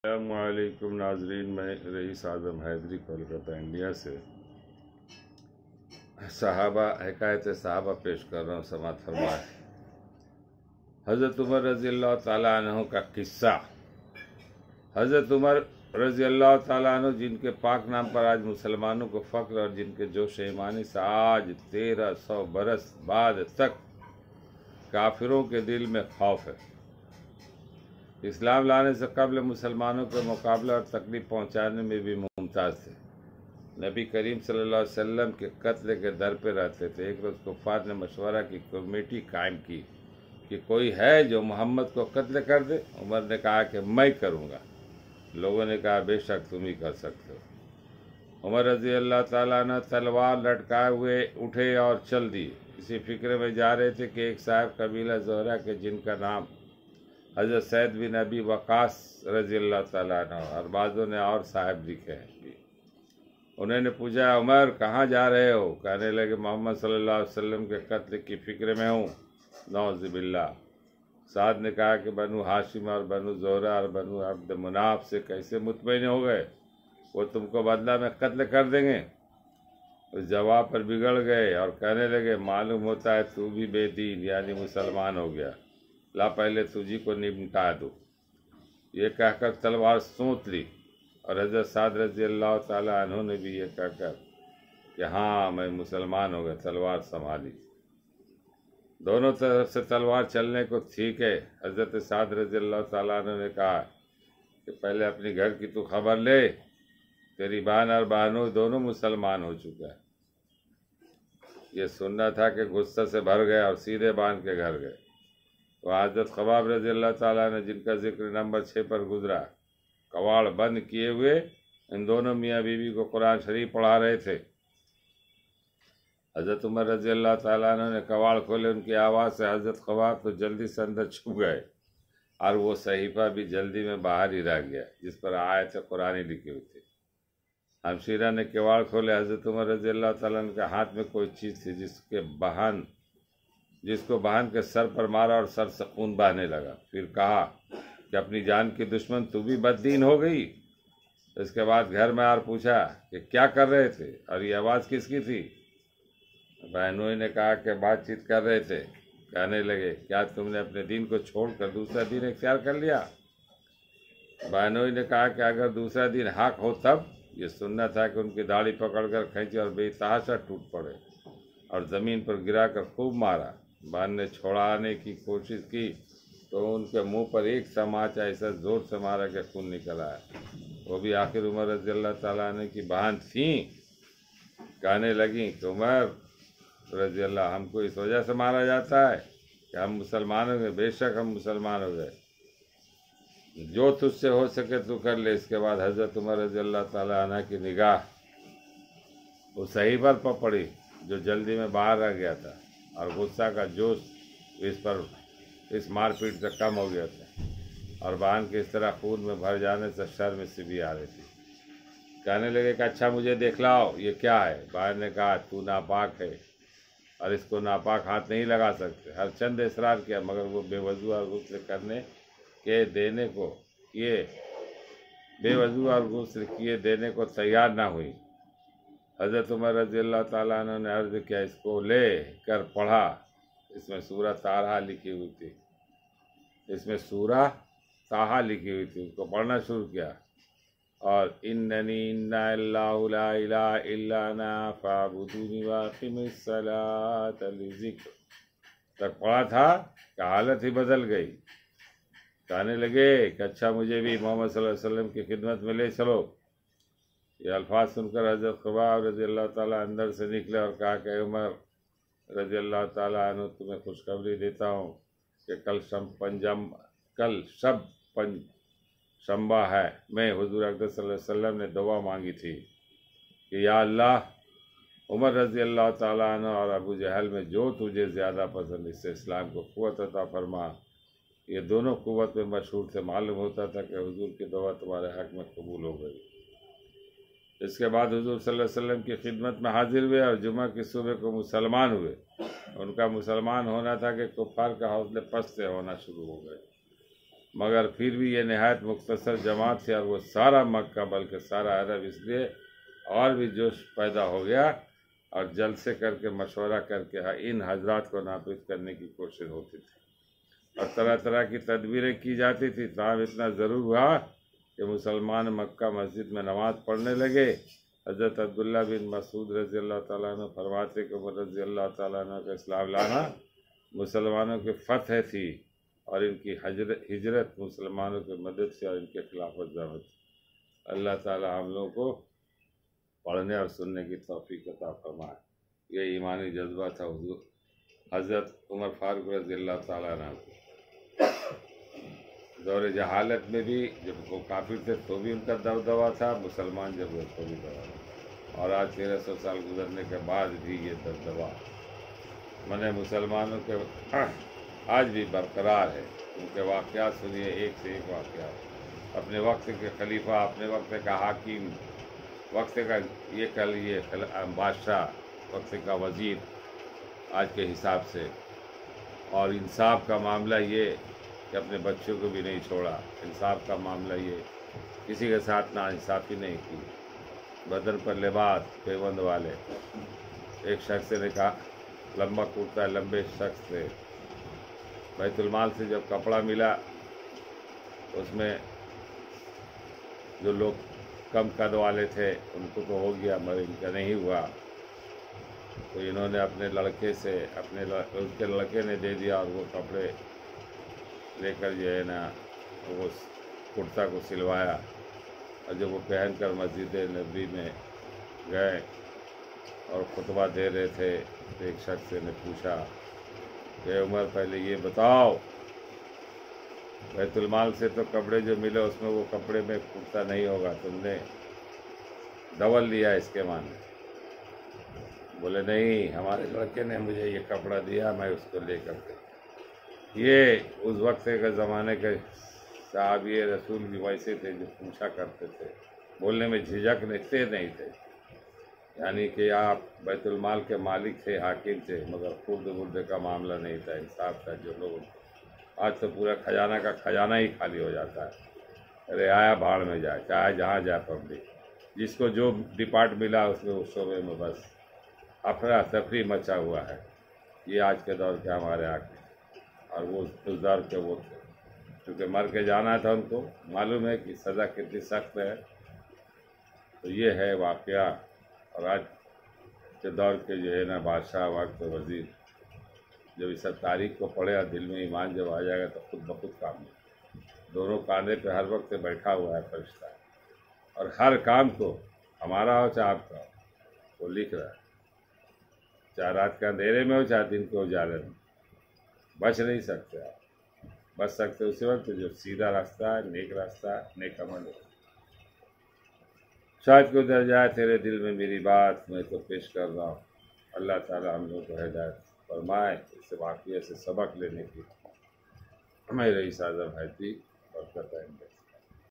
السلام علیکم ناظرین، میں رئیس اعظم حیدری کولکتہ انڈیا سے حکایت صحابہ پیش کر رہا ہوں، سماعت فرمائے۔ حضرت عمر رضی اللہ تعالیٰ عنہ کا قصہ۔ حضرت عمر رضی اللہ تعالیٰ عنہ، جن کے پاک نام پر آج مسلمانوں کو فخر اور جن کے جوش ایمانی سے آج 1300 برس بعد تک کافروں کے دل میں خوف ہے۔ اسلام لانے سے قبل مسلمانوں کے مقابلہ اور تکلیف پہنچانے میں بھی ممتاز تھے۔ نبی کریم صلی اللہ علیہ وسلم کے قتل کے در پہ رہتے تھے۔ ایک روز کفار نے مشورہ کی کمیٹی قائم کی کہ کوئی ہے جو محمد کو قتل کر دے۔ عمر نے کہا کہ میں کروں گا۔ لوگوں نے کہا بے شک تم ہی کر سکتے ہو۔ عمر رضی اللہ تعالیٰ عنہ تلوار لٹکائے ہوئے اٹھے اور چل دیے۔ اسی فکر میں جا رہے تھے کہ ایک صاحب قبیلہ زہرہ کے، جن کا نام حضرت سعد بن ابی وقاص رضی اللہ تعالیٰ عنہ اور بعضوں نے اور صاحب لکھے ہیں، انہوں نے پوچھا عمر کہاں جا رہے ہو؟ کہنے لگے محمد صلی اللہ علیہ وسلم کے قتل کی فکر میں ہوں۔ نعوذ باللہ۔ سعد نے کہا کہ بنو ہاشم اور بنو زہرہ اور بنو عبد مناف سے کیسے مطمئن ہو گئے؟ وہ تم کو بدلہ میں قتل کر دیں گے؟ اس جواب پر بگڑ گئے اور کہنے لگے معلوم ہوتا ہے تو بھی بے دین یعنی مسلمان ہو گیا، لا پہلے تجھی کو نمٹا دو۔ یہ کہہ کر تلوار سونت لی، اور حضرت سعد رضی اللہ تعالیٰ عنہ نے بھی یہ کہہ کر کہ ہاں میں مسلمان ہو گیا، تلوار سنبھالی۔ دونوں طرف سے تلوار چلنے کو ٹھیک ہے۔ حضرت سعد رضی اللہ تعالیٰ عنہ نے کہا کہ پہلے اپنی گھر کی تو خبر لے، تیری بہن اور بہنوں دونوں مسلمان ہو چکا ہے۔ یہ سننا تھا کہ غصہ سے بھر گئے اور سیدھے باندھ کے گھر گئے۔ وہ حضرت خباب رضی اللہ تعالیٰ نے، جن کا ذکر نمبر 6 پر گزرا، کواڑ بند کیے ہوئے ان دونوں میاں بیوی کو قرآن شریف پڑھا رہے تھے۔ حضرت عمر رضی اللہ تعالیٰ عنہ نے کواڑ کھولے، ان کی آواز سے حضرت خباب تو جلدی سے اندر چھپ گئے اور وہ صحیفہ بھی جلدی میں باہر ہی رہ گیا جس پر آیت قرآن لکھی ہوئی تھی۔ ہمشیرہ نے کواڑ کھولے۔ حضرت عمر رضی اللہ تعالیٰ عنہ کے ہاتھ میں کوئی چیز تھی جس کو بہن کے سر پر مارا اور سر سے خون بہنے لگا۔ پھر کہا کہ اپنی جان کی دشمن تو بھی بددین ہو گئی۔ اس کے بعد گھر میں اور پوچھا کہ کیا کر رہے تھے اور یہ آواز کس کی تھی؟ بہنوئی نے کہا کہ بات چیت کر رہے تھے۔ کہنے لگے کیا تم نے اپنے دین کو چھوڑ کر دوسرا دین اختیار کر لیا؟ بہنوئی نے کہا کہ اگر دوسرا دین حق ہو تب یہ سننا تھا کہ ان کی داڑھی پکڑ کر کھینچی اور بے تحاشا ٹوٹ پڑے اور زمین پر گرا کر خوب مارا۔ بہن نے چھوڑانے کی کوشش کی تو ان کے منہ پر ایک تماچا ایسا زور سے مارا کہ خون نکل آیا۔ وہ بھی آخر عمر رضی اللہ تعالیٰ عنہ کی بہن تھیں۔ کہنے لگیں کہ عمر رضی اللہ، ہم کو اس وجہ سے مارا جاتا ہے کہ ہم مسلمان ہو گئے؟ بے شک ہم مسلمان ہو گئے، جو تجھ سے ہو سکے تو کر لے۔ اس کے بعد حضرت عمر رضی اللہ تعالیٰ عنہ کی نگاہ اس صحیفہ پر پڑی جو جلدی میں باہر رہ گیا تھا، اور غصہ کا جوش اس مار پیٹ سے کم ہو گیا تھا، اور بہن کے اس طرح خون میں بھر جانے سے شرم سے بھی آ رہی تھی۔ کہنے لگے کہ اچھا مجھے دکھلاؤ یہ کیا ہے؟ بہن نے کہا تو ناپاک ہے اور اس کو ناپاک ہاتھ نہیں لگا سکتے۔ ہر چند اصرار کیا مگر وہ بے وضو اور غسل کیے دینے کو تیار نہ ہوئی۔ حضرت عمر رضی اللہ تعالیٰ عنہ نے عرض کیا اس کو لے کر پڑھا۔ اس میں سورہ طٰہٰ لکھی ہوئی تھی، اس کو پڑھنا شروع کیا، اور اننی اللہ لا الہ الا انا فاعبدونی واقم الصلاۃ لذکر تک پڑھا تھا کہ حالت ہی بدل گئی۔ کہنے لگے کہ اچھا مجھے بھی محمد صلی اللہ علیہ وسلم کی خدمت میں لے چلو۔ یہ الفاظ سن کر حضرت خباب رضی اللہ تعالیٰ اندر سے نکلے اور کہا کہ عمر رضی اللہ تعالیٰ عنہ تمہیں خوشخبری دیتا ہوں کہ کل شب شنبہ ہے۔ میں حضور اقدس صلی اللہ علیہ وسلم نے دعا مانگی تھی کہ یا اللہ، عمر رضی اللہ تعالیٰ عنہ اور ابو جہل میں جو تجھے زیادہ پسند، اس سے اسلام کو قوت عطا فرما۔ یہ دونوں قوت میں مشہور تھے۔ معلوم ہوتا تھا کہ حضور کی دعا تمہارے حق میں قبول ہو گئی۔ اس کے بعد حضور صلی اللہ علیہ وسلم کی خدمت میں حاضر ہوئے اور جمعہ کی صبح کو مسلمان ہوئے۔ ان کا مسلمان ہونا تھا کہ کفار کا حوصلے پست ہونا شروع ہو گئے۔ مگر پھر بھی یہ نہایت مختصر جماعت تھی، اور وہ سارا مکہ بلکہ سارا عرب اس لیے اور بھی جوش پیدا ہو گیا، اور جلسے کر کے مشورہ کر کے ان حضرات کو نافذ کرنے کی کوشش ہوتی تھی، اور طرح طرح کی تدبیریں کی جاتی تھی۔ تاہم اتنا ضرور ہوا کہ مسلمان مکہ مسجد میں نماز پڑھنے لگے۔ حضرت عبداللہ بن مسعود رضی اللہ تعالیٰ عنہ فرماتے کہ عمر رضی اللہ تعالیٰ عنہ کا اسلام لانا مسلمانوں کی فتح تھی، اور ان کی ہجرت مسلمانوں کی مدد سے اور ان کے خلافت زمن تھی۔ اللہ تعالیٰ ہم لوگوں کو پڑھنے اور سننے کی توفیق عطا فرمائے۔ یہ ایمانی جذبہ تھا حضور حضرت عمر فاروق رضی اللہ تعالیٰ عنہ کو۔ دور جہالت میں بھی جب وہ کافر تھے تو بھی ان کا دبدبا تھا، مسلمان جب ہوئے تو بھی دبدبا، اور آج 1300 سال گزرنے کے بعد بھی یہ دبدبا مسلمانوں کے آج بھی برقرار ہے۔ ان کے واقعات سنیے، ایک سے ایک واقعات، اپنے وقت کے خلیفہ، اپنے وقت کا حاکم، وقت کا یہ کہہ لیے بادشاہ، وقت کا وزیر آج کے حساب سے، اور انصاف کا معاملہ یہ کہ اپنے بچوں کو بھی نہیں چھوڑا، انصاف کا معاملہ یہ کسی کے ساتھ ناانصافی نہیں کی، بدن پر لباس پیوند والے۔ ایک شخص نے کہا، لمبا کرتا لمبے شخص تھے، بیت المال سے جب کپڑا ملا اس میں جو لوگ کم قد والے تھے ان کو تو ہو گیا مگر ان کا نہیں ہوا، تو انہوں نے اپنے لڑکے سے ان کے لڑکے نے دے دیا، اور وہ کپڑے لے کر جو ہے نا وہ کرتا کو سلوایا، اور جب وہ پہن کر مسجد نبوی میں گئے اور خطبہ دے رہے تھے تو ایک شخص نے پوچھا کہ عمر پہلے یہ بتاؤ، بیت المال سے تو کپڑے جو ملے اس میں وہ کپڑے میں کرتا نہیں ہوگا، تم نے ڈبل لیا اس کے معنی؟ بولے نہیں، ہمارے لڑکے نے مجھے یہ کپڑا دیا، میں اس کو لے کر کے۔ یہ اس وقت کے زمانے کے صحابی رسول بھی ویسے تھے جو پوچھا کرتے تھے، بولنے میں جھجک نہیں تھے، یعنی کہ آپ بیت المال کے مالک تھے، حاکم تھے، مگر خرد برد کا معاملہ نہیں تھا، انصاف تھا۔ جو لوگ آج تو پورا خزانہ کا خزانہ ہی خالی ہو جاتا ہے، رعایا بھاڑ میں جائے، چاہے جہاں جائے پبلک، جس کو جو ڈپارٹ ملا اس میں اس شعبے میں بس افراتفری مچا ہوا ہے۔ یہ آج کے دور کے ہمارے حاکم، اور وہ اس دور کے وہ تھے، کیونکہ مر کے جانا تھا، ان کو معلوم ہے کہ سزا کتنی سخت ہے۔ تو یہ ہے واقعہ، اور آج کے دور کے جو ہے نا بادشاہ، وقت وزیر، جب اس تاریخ کو پڑھے اور دل میں ایمان جب آ جائے گا تو خود بخود کام ہے۔ دونوں کاندھے پہ ہر وقت بیٹھا ہوا ہے فرشتہ، اور ہر کام کو ہمارا ہو چاہے آپ کا ہو، وہ لکھ رہا ہے، چاہے رات کے اندھیرے میں ہو چاہے دن کے اجالے میں۔ بچ نہیں سکتے آپ، بچ سکتے اسی وقت جو سیدھا راستہ ہے، نیک راستہ ہے، نیک عمل ہے۔ شاید کوئی در جائے تیرے دل میں میری بات، میں تو پیش کر رہا ہوں۔ اللہ تعالیٰ ہم لوگوں کو ہدایت فرمائے، اس سے واقعے سے سبق لینے کی۔ میں رئیس اعظم حیدری، برکت ہے۔